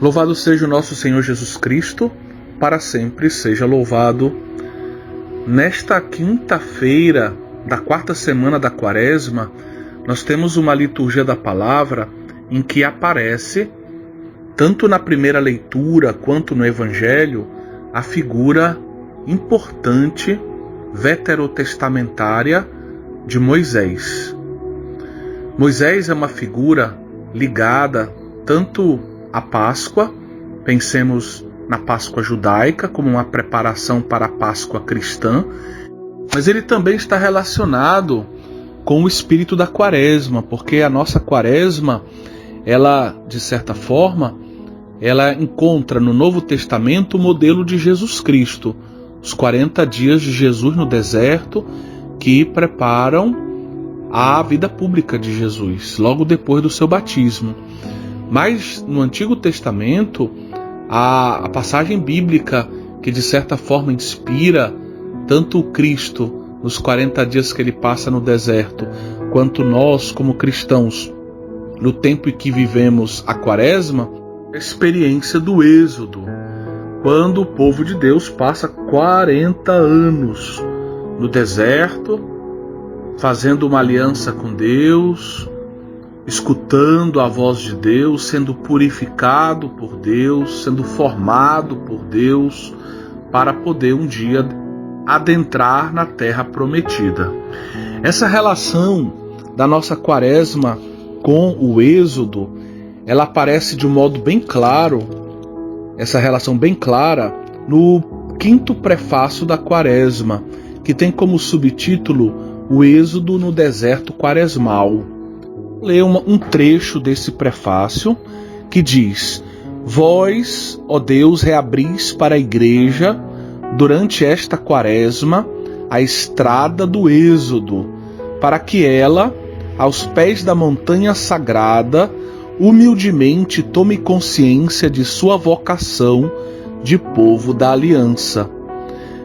Louvado seja o nosso Senhor Jesus Cristo, para sempre seja louvado. Nesta quinta-feira da quarta semana da Quaresma, nós temos uma liturgia da palavra em que aparece, tanto na primeira leitura quanto no Evangelho, a figura importante veterotestamentária de Moisés. Moisés é uma figura ligada tanto à Páscoa, pensemos na Páscoa judaica como uma preparação para a Páscoa cristã, mas ele também está relacionado com o espírito da Quaresma, porque a nossa Quaresma, ela, de certa forma, ela encontra no Novo Testamento o modelo de Jesus Cristo, os 40 dias de Jesus no deserto, que preparam a vida pública de Jesus, logo depois do seu batismo. Mas no Antigo Testamento, a passagem bíblica que de certa forma inspira tanto o Cristo nos 40 dias que ele passa no deserto, quanto nós como cristãos no tempo em que vivemos a Quaresma, a experiência do Êxodo, quando o povo de Deus passa 40 anos no deserto, fazendo uma aliança com Deus, escutando a voz de Deus, sendo purificado por Deus, sendo formado por Deus, para poder um dia adentrar na terra prometida. Essa relação da nossa Quaresma com o Êxodo, ela aparece de um modo bem claro, essa relação bem clara, no quinto prefácio da Quaresma, que tem como subtítulo o Êxodo no deserto quaresmal. Vou ler um trecho desse prefácio que diz: Vós, ó Deus, reabris para a Igreja, durante esta Quaresma, a estrada do Êxodo, para que ela, aos pés da montanha sagrada, humildemente tome consciência de sua vocação de povo da aliança.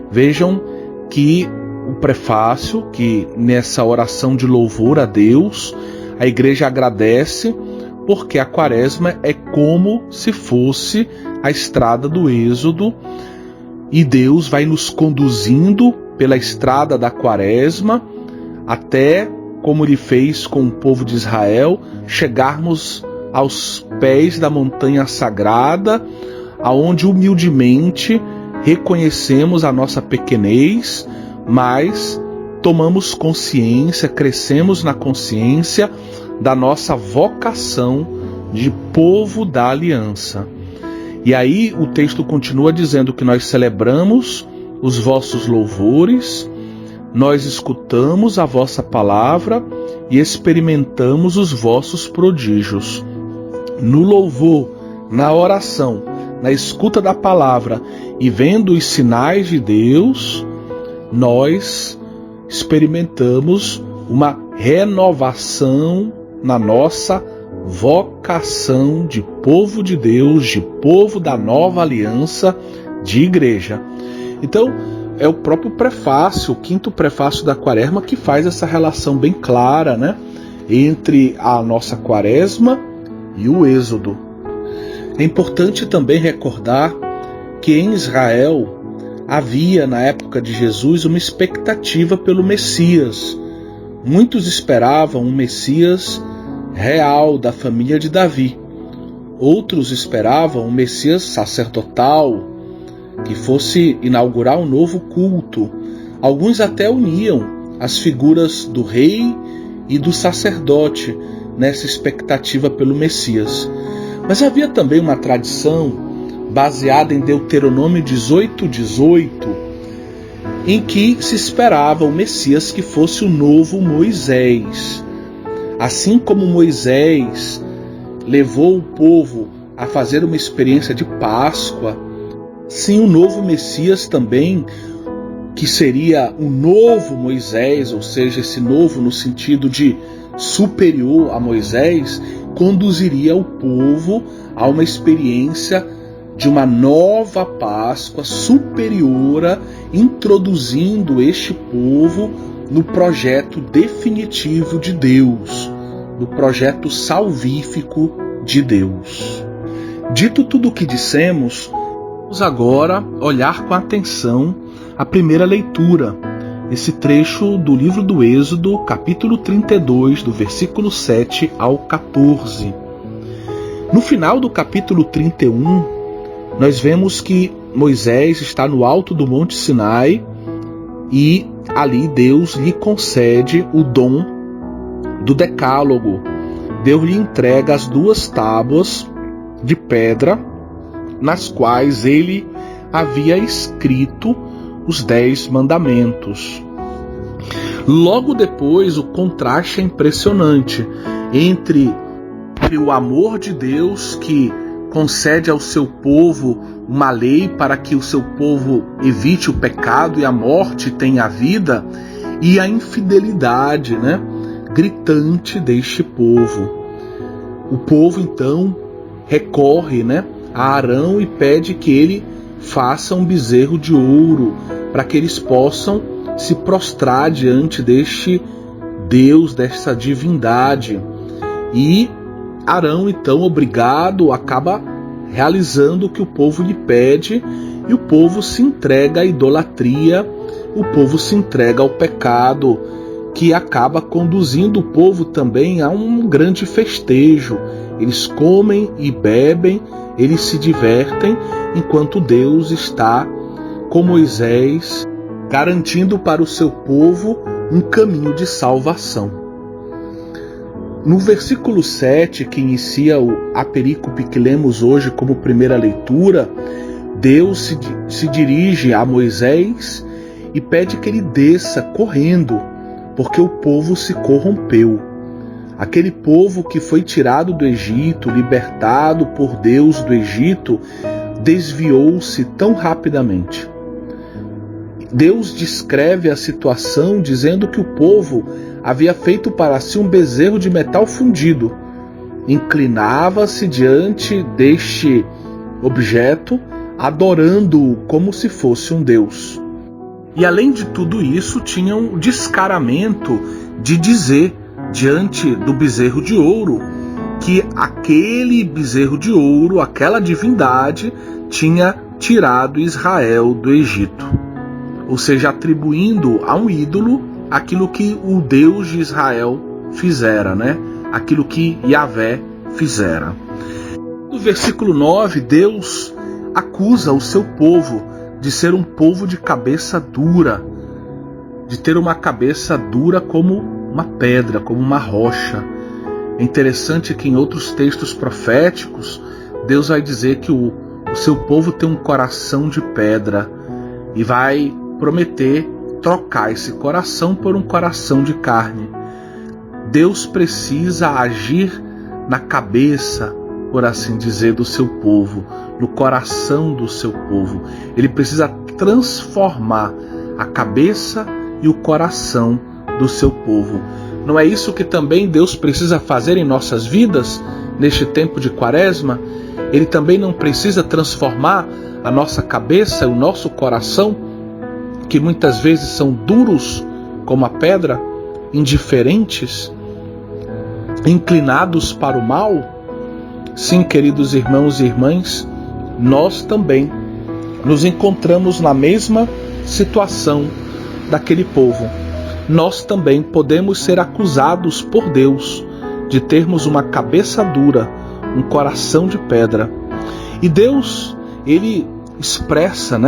Vejam que o prefácio, que nessa oração de louvor a Deus, a igreja agradece, porque a Quaresma é como se fosse a estrada do Êxodo, e Deus vai nos conduzindo pela estrada da Quaresma, até, como ele fez com o povo de Israel, chegarmos aos pés da montanha sagrada, aonde humildemente reconhecemos a nossa pequenez, mas tomamos consciência, crescemos na consciência da nossa vocação de povo da aliança. E aí o texto continua dizendo que nós celebramos os vossos louvores, nós escutamos a vossa palavra e experimentamos os vossos prodígios. No louvor, na oração, na escuta da palavra e vendo os sinais de Deus, nós experimentamos uma renovação na nossa vocação de povo de Deus, de povo da nova aliança, de igreja. Então, é o próprio prefácio, o quinto prefácio da Quaresma, que faz essa relação bem clara, né, entre a nossa Quaresma e o Êxodo. É importante também recordar que em Israel havia, na época de Jesus, uma expectativa pelo Messias. Muitos esperavam um Messias real, da família de Davi. Outros esperavam um Messias sacerdotal, que fosse inaugurar um novo culto. Alguns até uniam as figuras do rei e do sacerdote nessa expectativa pelo Messias. Mas havia também uma tradição baseada em Deuteronômio 18:18, em que se esperava o Messias que fosse o novo Moisés. Assim como Moisés levou o povo a fazer uma experiência de Páscoa, sim, o novo Messias também, que seria o novo Moisés, ou seja, esse novo no sentido de superior a Moisés, conduziria o povo a uma experiência de uma nova Páscoa superiora, introduzindo este povo no projeto definitivo de Deus, no projeto salvífico de Deus. Dito tudo o que dissemos, vamos agora olhar com atenção a primeira leitura, esse trecho do livro do Êxodo, capítulo 32, do versículo 7 ao 14. No final do capítulo 31, nós vemos que Moisés está no alto do Monte Sinai e ali Deus lhe concede o dom do decálogo. Deus lhe entrega as 2 tábuas de pedra nas quais ele havia escrito os 10 mandamentos. Logo depois, o contraste é impressionante entre o amor de Deus, que concede ao seu povo uma lei para que o seu povo evite o pecado e a morte tenha a vida, e a infidelidade, gritante deste povo. O povo então recorre, a Arão e pede que ele faça um bezerro de ouro para que eles possam se prostrar diante deste Deus, dessa divindade. E Arão, então, obrigado, acaba realizando o que o povo lhe pede, e o povo se entrega à idolatria, o povo se entrega ao pecado, que acaba conduzindo o povo também a um grande festejo. Eles comem e bebem, eles se divertem, enquanto Deus está com Moisés, garantindo para o seu povo um caminho de salvação. No versículo 7, que inicia a perícope que lemos hoje como primeira leitura, Deus se dirige a Moisés e pede que ele desça correndo, porque o povo se corrompeu. Aquele povo que foi tirado do Egito, libertado por Deus do Egito, desviou-se tão rapidamente. Deus descreve a situação dizendo que o povo havia feito para si um bezerro de metal fundido. Inclinava-se diante deste objeto, adorando-o como se fosse um deus. E além de tudo isso, tinham o descaramento de dizer, diante do bezerro de ouro, que aquele bezerro de ouro, aquela divindade, tinha tirado Israel do Egito. Ou seja, atribuindo a um ídolo aquilo que o Deus de Israel fizera, aquilo que Yahvé fizera. No versículo 9, Deus acusa o seu povo de ser um povo de cabeça dura, de ter uma cabeça dura como uma pedra, como uma rocha. É interessante que em outros textos proféticos, Deus vai dizer que o seu povo tem um coração de pedra e vai prometer trocar esse coração por um coração de carne. Deus precisa agir na cabeça, por assim dizer, do seu povo, no coração do seu povo. Ele precisa transformar a cabeça e o coração do seu povo. Não é isso que também Deus precisa fazer em nossas vidas neste tempo de Quaresma? Ele também não precisa transformar a nossa cabeça e o nosso coração, que muitas vezes são duros como a pedra, indiferentes, inclinados para o mal? Sim, queridos irmãos e irmãs, nós também nos encontramos na mesma situação daquele povo. Nós também podemos ser acusados por Deus de termos uma cabeça dura, um coração de pedra. E Deus, ele expressa,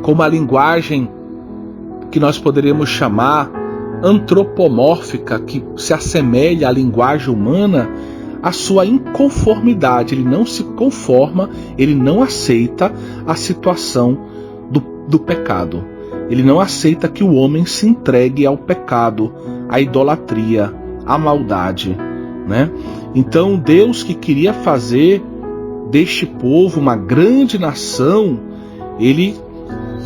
com uma linguagem que nós poderíamos chamar antropomórfica, que se assemelha à linguagem humana, a sua inconformidade. Ele não se conforma, ele não aceita a situação do pecado. Ele não aceita que o homem se entregue ao pecado, à idolatria, à maldade, Então Deus, que queria fazer deste povo uma grande nação, ele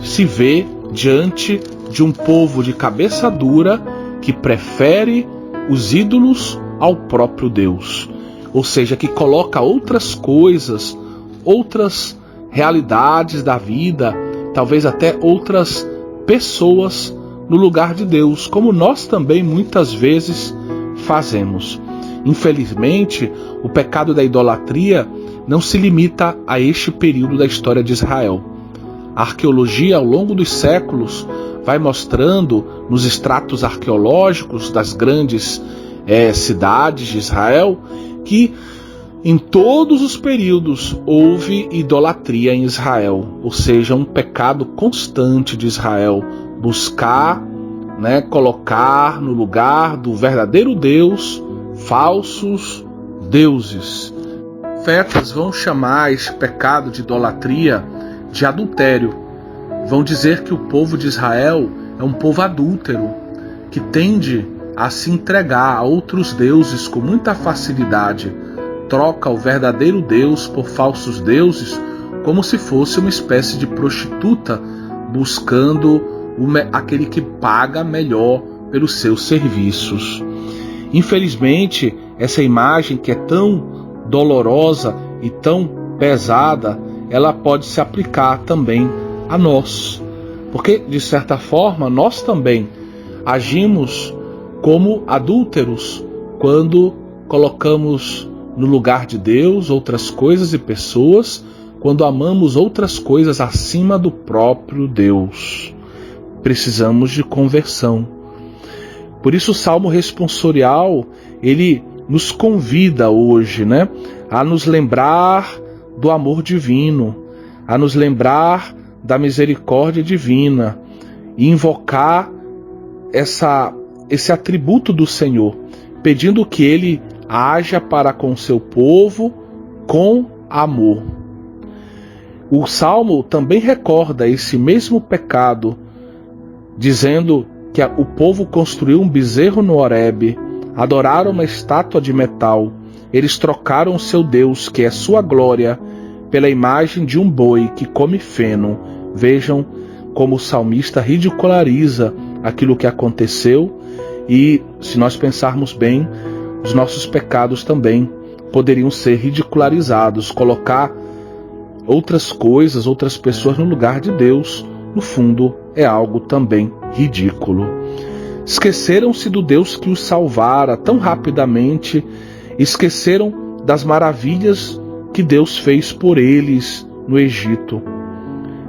se vê diante de um povo de cabeça dura que prefere os ídolos ao próprio Deus. Ou seja, que coloca outras coisas, outras realidades da vida, talvez até outras pessoas no lugar de Deus, como nós também muitas vezes fazemos. Infelizmente, o pecado da idolatria não se limita a este período da história de Israel. A arqueologia, ao longo dos séculos, vai mostrando nos estratos arqueológicos das grandes cidades de Israel que em todos os períodos houve idolatria em Israel, ou seja, um pecado constante de Israel, buscar, colocar no lugar do verdadeiro Deus falsos deuses. Profetas vão chamar esse pecado de idolatria de adultério. Vão dizer que o povo de Israel é um povo adúltero, que tende a se entregar a outros deuses com muita facilidade, troca o verdadeiro Deus por falsos deuses, como se fosse uma espécie de prostituta buscando aquele que paga melhor pelos seus serviços. Infelizmente, essa imagem que é tão dolorosa e tão pesada, ela pode se aplicar também a nós, porque de certa forma nós também agimos como adúlteros quando colocamos no lugar de Deus outras coisas e pessoas, quando amamos outras coisas acima do próprio Deus. Precisamos de conversão. Por isso o Salmo responsorial, ele nos convida hoje, a nos lembrar do amor divino, a nos lembrar da misericórdia divina e invocar esse atributo do Senhor, pedindo que Ele haja para com o seu povo com amor. O Salmo também recorda esse mesmo pecado, dizendo que o povo construiu um bezerro no Horebe, adoraram uma estátua de metal, eles trocaram o seu Deus, que é sua glória, pela imagem de um boi que come feno. Vejam como o salmista ridiculariza aquilo que aconteceu, e se nós pensarmos bem, os nossos pecados também poderiam ser ridicularizados, colocar outras coisas, outras pessoas no lugar de Deus, no fundo é algo também ridículo. Esqueceram-se do Deus que os salvara tão rapidamente, esqueceram das maravilhas que Deus fez por eles no Egito.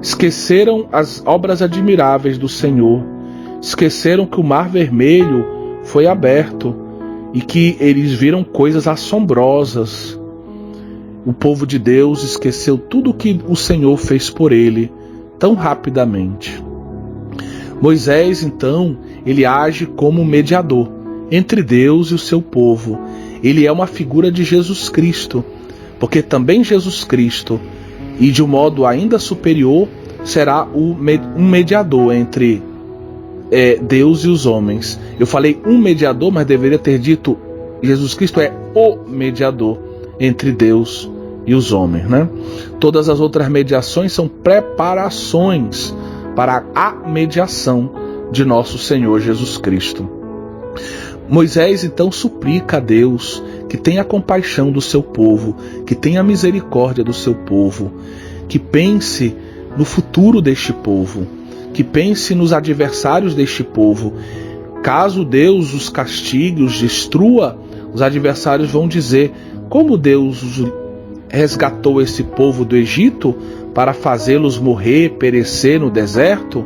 Esqueceram as obras admiráveis do Senhor, esqueceram que o Mar Vermelho foi aberto e que eles viram coisas assombrosas. O povo de Deus esqueceu tudo o que o Senhor fez por ele tão rapidamente. Moisés, então, ele age como mediador entre Deus e o seu povo. Ele é uma figura de Jesus Cristo, porque também Jesus Cristo, e de um modo ainda superior, será um mediador entre Deus e os homens. Eu falei um mediador, mas deveria ter dito Jesus Cristo é o mediador entre Deus e os homens, Todas as outras mediações são preparações para a mediação de nosso Senhor Jesus Cristo. Moisés então suplica a Deus que tenha compaixão do seu povo, que tenha misericórdia do seu povo, que pense no futuro deste povo, que pense nos adversários deste povo. Caso Deus os castigue, os destrua, os adversários vão dizer: como Deus resgatou esse povo do Egito para fazê-los morrer, perecer no deserto?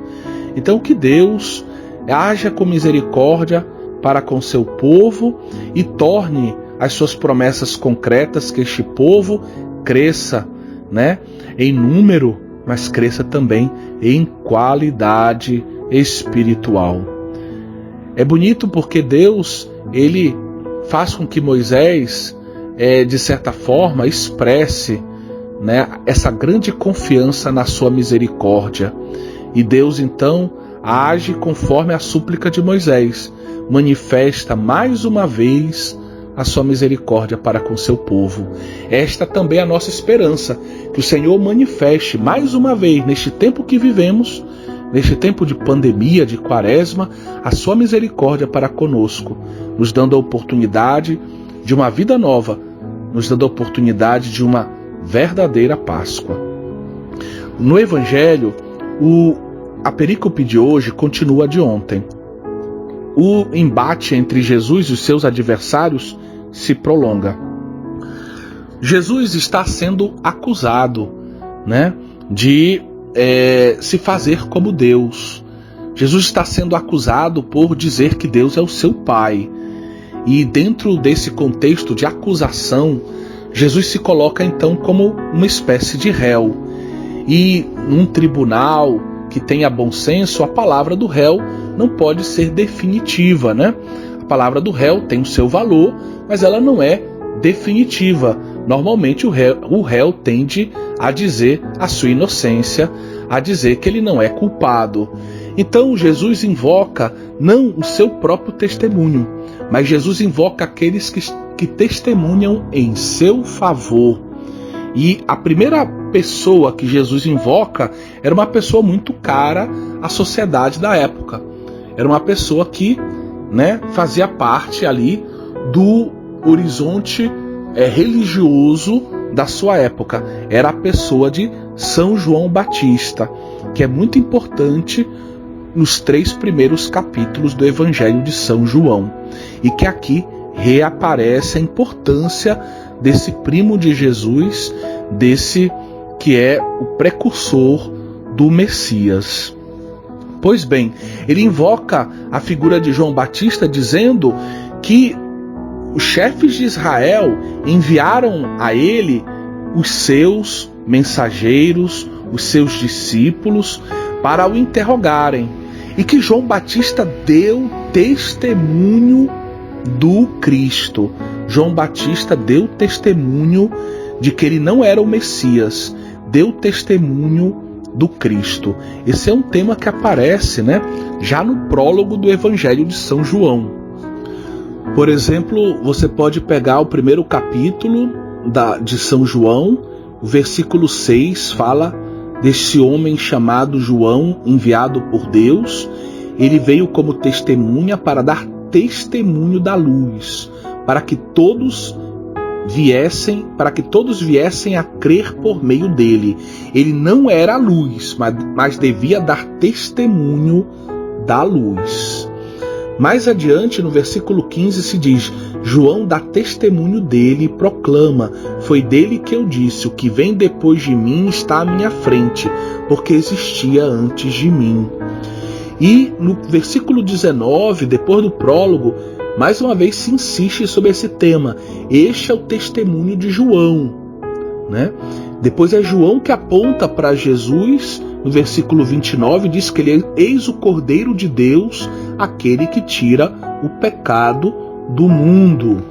Então que Deus haja com misericórdia para com seu povo e torne as suas promessas concretas, que este povo cresça, em número, mas cresça também em qualidade espiritual. É bonito porque Deus, ele faz com que Moisés, de certa forma, expresse essa grande confiança na sua misericórdia. E Deus então age conforme a súplica de Moisés, manifesta mais uma vez a sua misericórdia para com seu povo. Esta também é a nossa esperança, que o Senhor manifeste mais uma vez neste tempo que vivemos, neste tempo de pandemia, de quaresma, a sua misericórdia para conosco, nos dando a oportunidade de uma vida nova, nos dando a oportunidade de uma verdadeira Páscoa. No Evangelho, a perícope de hoje continua de ontem. O embate entre Jesus e os seus adversários se prolonga. Jesus está sendo acusado, né, de se fazer como Deus. Jesus está sendo acusado por dizer que Deus é o seu Pai. E dentro desse contexto de acusação, Jesus se coloca então como uma espécie de réu. E num tribunal que tenha bom senso, a palavra do réu não pode ser definitiva, né? A palavra do réu tem o seu valor, mas ela não é definitiva. Normalmente o réu tende a dizer a sua inocência, a dizer que ele não é culpado. Então Jesus invoca não o seu próprio testemunho, mas Jesus invoca aqueles que testemunham em seu favor. E a primeira pessoa que Jesus invoca era uma pessoa muito cara à sociedade da época. Era uma pessoa que, né, fazia parte ali do horizonte religioso da sua época. Era a pessoa de São João Batista, que é muito importante nos 3 primeiros capítulos do Evangelho de São João, e que aqui reaparece a importância desse primo de Jesus, desse que é o precursor do Messias. Pois bem, ele invoca a figura de João Batista dizendo que os chefes de Israel enviaram a ele os seus mensageiros, os seus discípulos, para o interrogarem, e que João Batista deu testemunho do Cristo. João Batista deu testemunho de que ele não era o Messias, deu testemunho do Cristo. Esse é um tema que aparece, né, já no prólogo do Evangelho de São João. Por exemplo, você pode pegar o primeiro capítulo de São João, o versículo 6 fala desse homem chamado João, enviado por Deus. Ele veio como testemunha para dar testemunho da luz, para que todos viessem a crer por meio dele. Ele não era a luz, mas devia dar testemunho da luz. Mais adiante, no versículo 15, se diz: João dá testemunho dele e proclama: foi dele que eu disse, o que vem depois de mim está à minha frente, porque existia antes de mim. E no versículo 19, depois do prólogo, mais uma vez se insiste sobre esse tema. Este é o testemunho de João, né? Depois é João que aponta para Jesus. No versículo 29 diz que ele é: eis o Cordeiro de Deus, aquele que tira o pecado do mundo.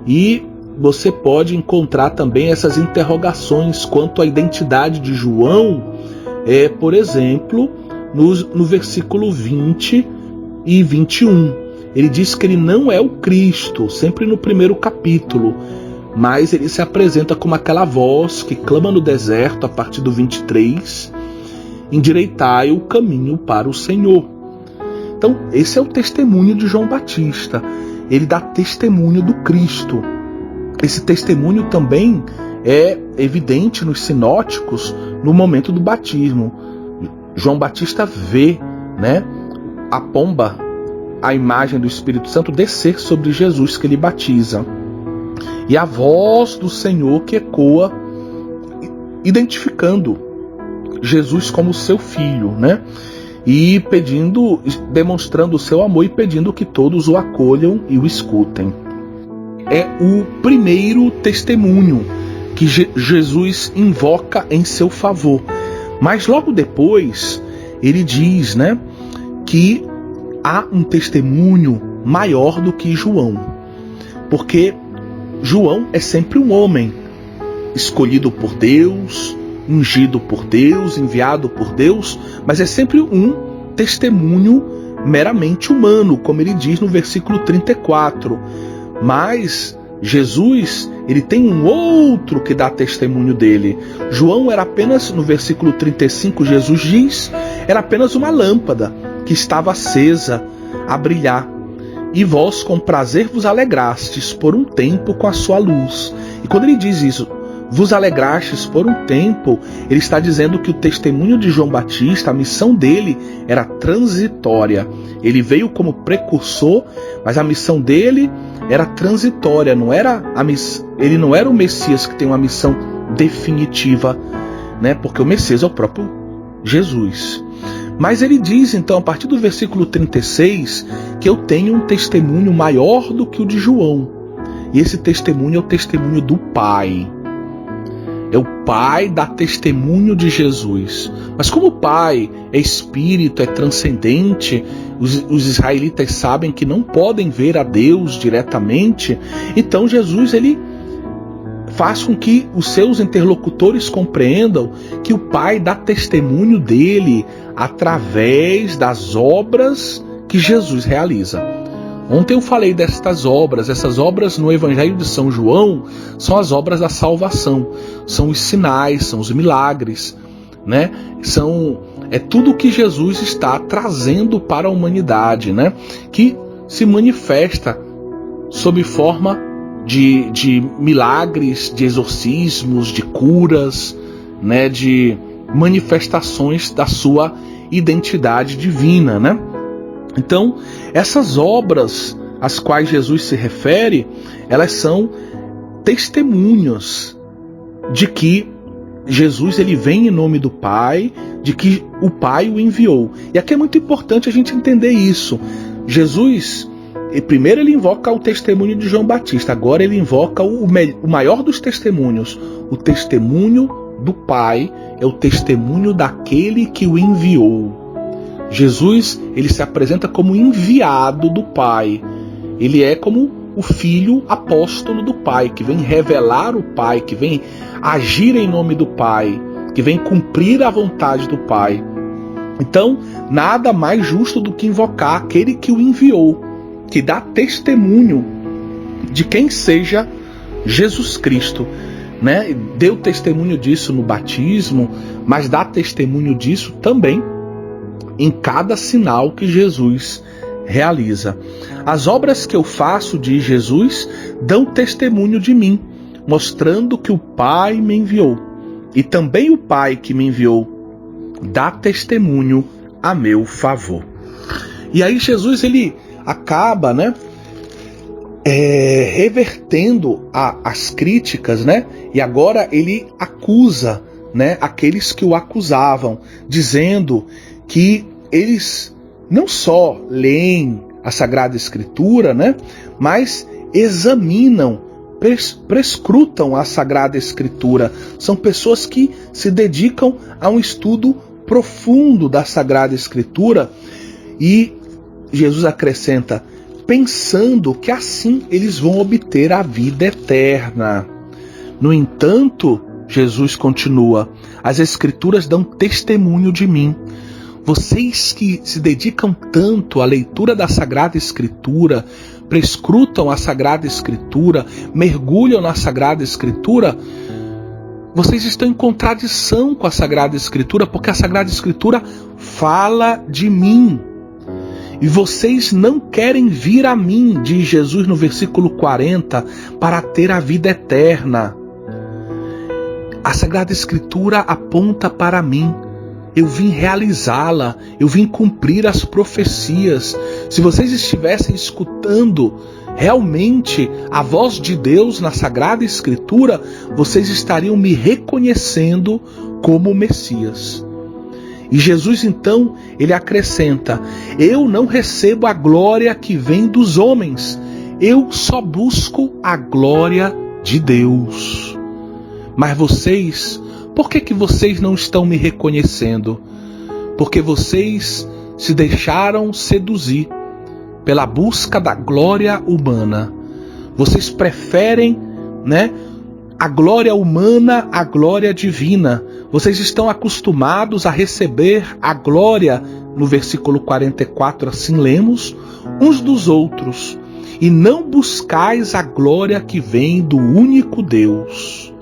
E você pode encontrar também essas interrogações quanto à identidade de João, por exemplo, no versículo 20 e 21. Ele diz que ele não é o Cristo, sempre no primeiro capítulo, mas ele se apresenta como aquela voz que clama no deserto, a partir do 23, endireitai o caminho para o Senhor. Então, esse é o testemunho de João Batista. Ele dá testemunho do Cristo. Esse testemunho também é evidente nos sinóticos no momento do batismo. João Batista vê, né, a pomba, a imagem do Espírito Santo, descer sobre Jesus que ele batiza. E a voz do Senhor que ecoa, identificando Jesus como seu filho, né? E pedindo, demonstrando o seu amor e pedindo que todos o acolham e o escutem. É o primeiro testemunho que Jesus invoca em seu favor. Mas logo depois ele diz, né, que há um testemunho maior do que João. Porque João é sempre um homem escolhido por Deus, ungido por Deus, enviado por Deus, mas é sempre um testemunho meramente humano, como ele diz no versículo 34. Mas Jesus, ele tem um outro que dá testemunho dele. João era apenas, no versículo 35, Jesus diz, era apenas uma lâmpada que estava acesa a brilhar. E vós com prazer vos alegrastes por um tempo com a sua luz. E quando ele diz isso, vos alegrastes por um tempo, ele está dizendo que o testemunho de João Batista, a missão dele era transitória. Ele veio como precursor, mas a missão dele era transitória, ele não era o Messias que tem uma missão definitiva, né? Porque o Messias é o próprio Jesus. Mas ele diz então, a partir do versículo 36, que eu tenho um testemunho maior do que o de João. E esse testemunho é o testemunho do Pai. É o Pai dá testemunho de Jesus. Mas como o Pai é espírito, é transcendente, os israelitas sabem que não podem ver a Deus diretamente, então Jesus ele faz com que os seus interlocutores compreendam que o Pai dá testemunho dele através das obras que Jesus realiza. Ontem eu falei destas obras. Essas obras no Evangelho de São João são as obras da salvação, são os sinais, são os milagres, né? É tudo que Jesus está trazendo para a humanidade, né? Que se manifesta sob forma de milagres, de exorcismos, de curas, né? De manifestações da sua identidade divina, né? Então, essas obras às quais Jesus se refere, elas são testemunhos de que Jesus ele vem em nome do Pai, de que o Pai o enviou. E aqui é muito importante a gente entender isso. Jesus, primeiro ele invoca o testemunho de João Batista, agora ele invoca o maior dos testemunhos. O testemunho do Pai é o testemunho daquele que o enviou. Jesus, ele se apresenta como enviado do Pai. Ele é como o filho apóstolo do Pai, que vem revelar o Pai, que vem agir em nome do Pai, que vem cumprir a vontade do Pai. Então, nada mais justo do que invocar aquele que o enviou, que dá testemunho de quem seja Jesus Cristo, né? Deu testemunho disso no batismo, mas dá testemunho disso também em cada sinal que Jesus realiza. As obras que eu faço, diz Jesus, dão testemunho de mim, mostrando que o Pai me enviou. E também o Pai que me enviou dá testemunho a meu favor. E aí Jesus ele acaba, né, revertendo as críticas, né? E agora ele acusa, né, aqueles que o acusavam, dizendo que eles não só leem a Sagrada Escritura, né, mas examinam, prescrutam a Sagrada Escritura. São pessoas que se dedicam a um estudo profundo da Sagrada Escritura. E Jesus acrescenta, pensando que assim eles vão obter a vida eterna. No entanto, Jesus continua, as Escrituras dão testemunho de mim. Vocês que se dedicam tanto à leitura da Sagrada Escritura, prescrutam a Sagrada Escritura, mergulham na Sagrada Escritura, vocês estão em contradição com a Sagrada Escritura, porque a Sagrada Escritura fala de mim. E vocês não querem vir a mim, diz Jesus no versículo 40, para ter a vida eterna. A Sagrada Escritura aponta para mim. Eu vim realizá-la, eu vim cumprir as profecias. Se vocês estivessem escutando realmente a voz de Deus na Sagrada Escritura, vocês estariam me reconhecendo como Messias. E Jesus então, ele acrescenta, eu não recebo a glória que vem dos homens, eu só busco a glória de Deus. Mas vocês, por que vocês não estão me reconhecendo? Porque vocês se deixaram seduzir pela busca da glória humana. Vocês preferem, né, a glória humana à glória divina. Vocês estão acostumados a receber a glória, no versículo 44, assim lemos, uns dos outros, e não buscais a glória que vem do único Deus.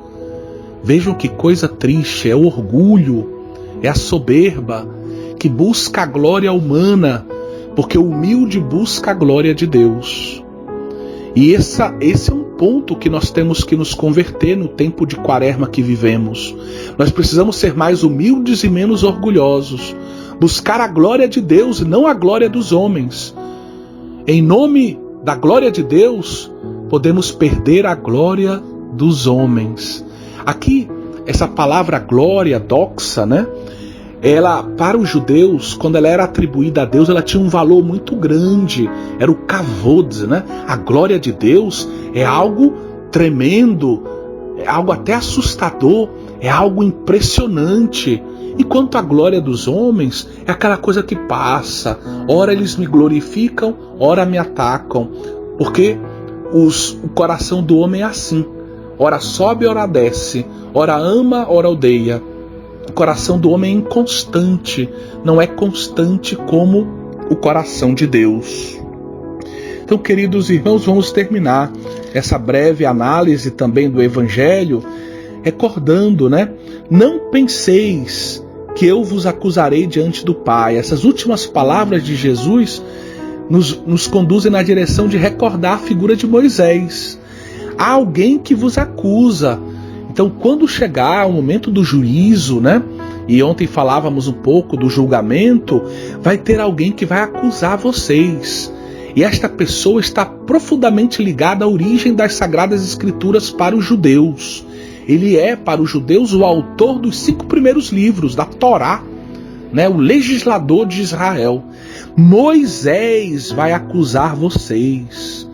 Vejam que coisa triste, é o orgulho, é a soberba que busca a glória humana, porque o humilde busca a glória de Deus. E esse é um ponto que nós temos que nos converter no tempo de Quaresma que vivemos. Nós precisamos ser mais humildes e menos orgulhosos, buscar a glória de Deus e não a glória dos homens. Em nome da glória de Deus, podemos perder a glória dos homens. Aqui, essa palavra glória, doxa, né? Ela, para os judeus, quando ela era atribuída a Deus, ela tinha um valor muito grande. Era o kavod, né? A glória de Deus é algo tremendo, é algo até assustador, é algo impressionante. Enquanto a glória dos homens é aquela coisa que passa. Ora eles me glorificam, ora me atacam. Porque o coração do homem é assim. Ora sobe, ora desce. Ora ama, ora odeia. O coração do homem é inconstante. Não é constante como o coração de Deus. Então, queridos irmãos, vamos terminar essa breve análise também do Evangelho, recordando, né? Não penseis que eu vos acusarei diante do Pai. Essas últimas palavras de Jesus nos conduzem na direção de recordar a figura de Moisés. Há alguém que vos acusa. Então, quando chegar o momento do juízo, né? E ontem falávamos um pouco do julgamento, vai ter alguém que vai acusar vocês. E esta pessoa está profundamente ligada à origem das Sagradas Escrituras para os judeus. Ele é, para os judeus, o autor dos 5 primeiros livros da Torá, né? O legislador de Israel. Moisés vai acusar vocês.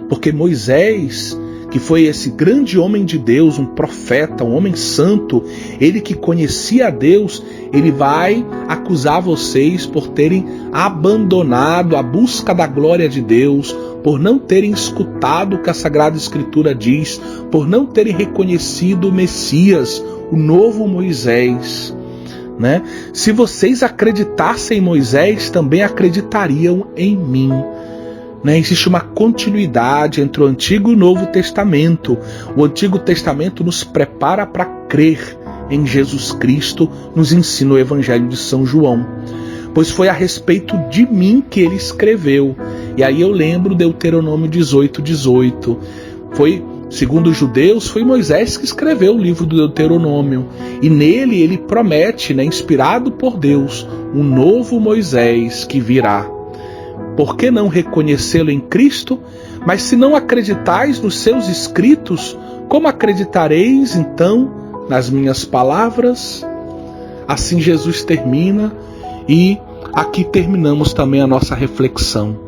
Porque Moisés, que foi esse grande homem de Deus, um profeta, um homem santo, ele que conhecia a Deus, ele vai acusar vocês por terem abandonado a busca da glória de Deus, por não terem escutado o que a Sagrada Escritura diz, por não terem reconhecido o Messias, o novo Moisés, né? Se vocês acreditassem em Moisés, também acreditariam em mim. Né? Existe uma continuidade entre o Antigo e o Novo Testamento. O Antigo Testamento nos prepara para crer em Jesus Cristo, nos ensina o Evangelho de São João. Pois foi a respeito de mim que ele escreveu. E aí eu lembro Deuteronômio 18:18. Foi, segundo os judeus, foi Moisés que escreveu o livro do Deuteronômio. E nele ele promete, né, inspirado por Deus, um novo Moisés que virá. Por que não reconhecê-lo em Cristo? Mas se não acreditais nos seus escritos, como acreditareis então nas minhas palavras? Assim Jesus termina, e aqui terminamos também a nossa reflexão.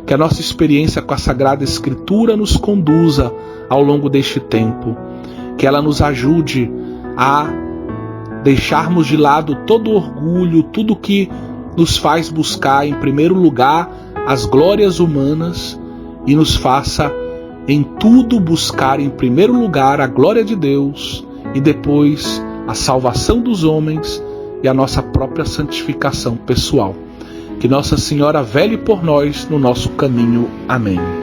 Que a nossa experiência com a Sagrada Escritura nos conduza ao longo deste tempo. Que ela nos ajude a deixarmos de lado todo orgulho, tudo que nos faz buscar em primeiro lugar as glórias humanas, e nos faça em tudo buscar em primeiro lugar a glória de Deus e depois a salvação dos homens e a nossa própria santificação pessoal. Que Nossa Senhora vele por nós no nosso caminho. Amém.